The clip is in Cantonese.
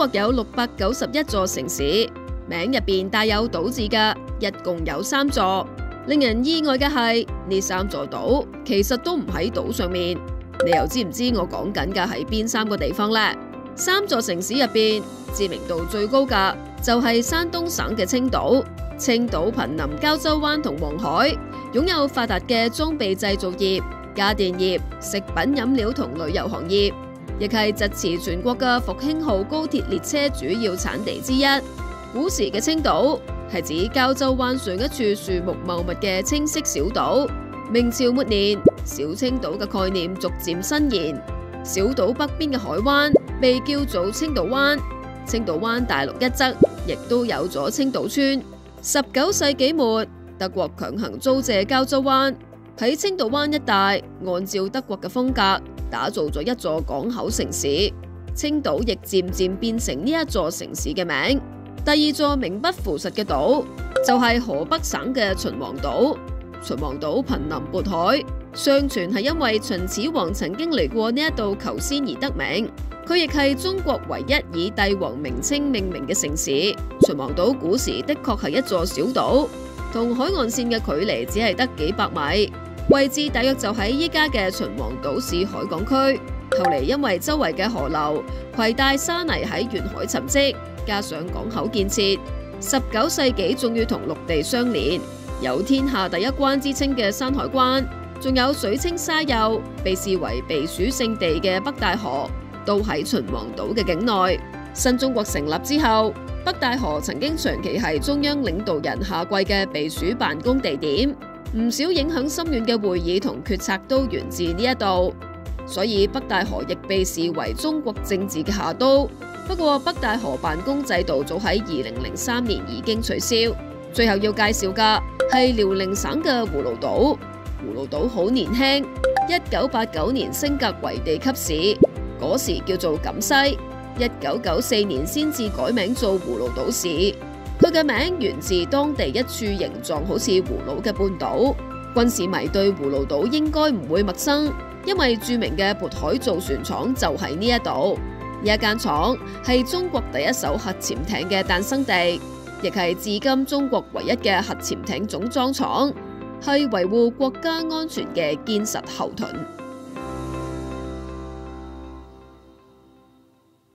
國有691座城市，名入邊帶有島字嘅，一共有3座。令人意外嘅係，呢3座島其實都唔喺島上面。你又知唔知我講緊嘅係邊3個地方呢？3座城市入邊，知名度最高嘅就係山東省嘅青島。青島瀕臨膠州灣同黃海，擁有發達嘅裝備製造業、家電業、食品飲料同旅遊行業，亦係疾馳全國嘅復興號高鐵列車主要產地之一。古時嘅青島係指膠州灣上一處樹木茂密嘅青色小島。明朝末年，小青島嘅概念逐漸伸延，小島北邊嘅海灣被叫做青島灣。青島灣大陸一側亦都有咗青島村。19世紀末，德國強行租借膠州灣，喺青島灣一帶按照德國嘅風格打造咗一座港口城市。青島亦漸漸變成呢一座城市嘅名。第2座名不符實嘅島就係河北省嘅秦皇島。秦皇島瀕臨渤海，相傳係因為秦始皇曾經嚟過呢一度求仙而得名。佢亦係中國唯一以帝王名稱命名嘅城市。秦皇島古時的確係一座小島，同海岸線嘅距離只係得幾百米，位置大約就喺依家嘅秦皇島市海港區。後嚟因為周圍嘅河流攜帶沙泥喺沿海沉積，加上港口建設，19世紀終於同陸地相連，有天下第一關之稱嘅山海關，仲有水清沙幼、被視為避暑勝地嘅北戴河，都喺秦皇島嘅境內。新中國成立之後，北戴河曾經長期係中央領導人下季嘅避暑辦公地點，唔少影響深遠嘅會議同決策都源自呢一度，所以北戴河亦被視為中國政治嘅下都。不過北戴河辦公制度早喺2003年已經取消。最後要介紹嘅係遼寧省嘅葫蘆島。葫蘆島好年輕，1989年升格為地級市，嗰時叫做錦西。1994年先至改名做葫蘆島市。佢嘅名源自當地一處形狀好似葫蘆嘅半島。軍事迷對葫蘆島應該唔會陌生，因為著名嘅渤海造船廠就喺呢一度。呢一間廠係中國第一艘核潛艇嘅誕生地，亦係至今中國唯一嘅核潛艇總裝廠，係維護國家安全嘅堅實後盾。